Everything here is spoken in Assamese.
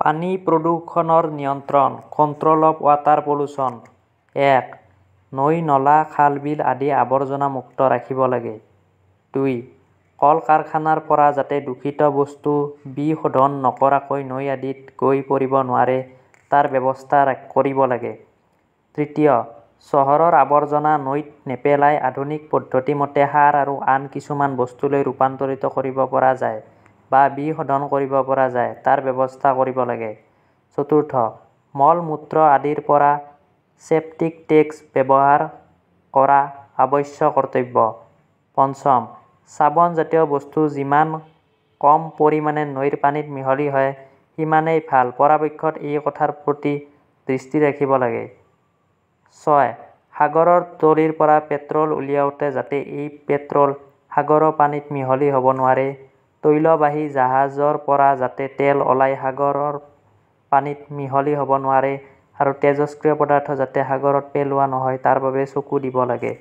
পানী প্ৰদূষণৰ নিয়ন্ত্ৰণ কণ্ট্ৰল অফ ৱাটাৰ পলিউশ্যন ১. নৈ নলা খাল বিল আদি আৱৰ্জনা মুক্ত ৰাখিব লাগে। ২. কল কাৰখানাৰ পৰা যাতে দূষিত বস্তু বিশোধন নকৰাকৈ নৈ আদিত গৈ পৰিব নোৱাৰে তাৰ ব্যৱস্থা কৰিব লাগে। ৩. চহৰৰ আৱৰ্জনা নৈত নেপেলাই আধুনিক পদ্ধতি মতে সাৰ আৰু আন কিছুমান বস্তুলৈ ৰূপান্তৰিত কৰিব পৰা যায় বা বিশোধন কৰিব পৰা যায় তাৰ ব্যৱস্থা কৰিব লাগে। ৪. মল-মূত্ৰ আদিৰ পৰা ছেপ্টিক টেংক ব্যৱহাৰ কৰা আৱশ্যক কৰ্তব্য। ৫. চাবোনজাতীয় বস্তু যিমান কম পৰিমাণে নৈৰ পানীত মিহলি হয় সিমানেই ভাল পৰাপক্ষত এই কথাৰ প্ৰতি দৃষ্টি ৰাখিব লাগে। ৬. সাগৰৰ তলিৰ পৰা পেট্ৰল উলিয়াওঁতে যাতে এই পেট্ৰল সাগৰৰ পানীত মিহলি হ'ব নোৱাৰে, তৈলবাহী জাহাজৰ পৰা যাতে তেল ওলাই সাগৰৰ পানীত মিহলি হ'ব নোৱাৰে আৰু তেজস্ক্ৰিয় পদাৰ্থ যাতে সাগৰত পেলোৱা নহয় তাৰ বাবে চকু দিব লাগে।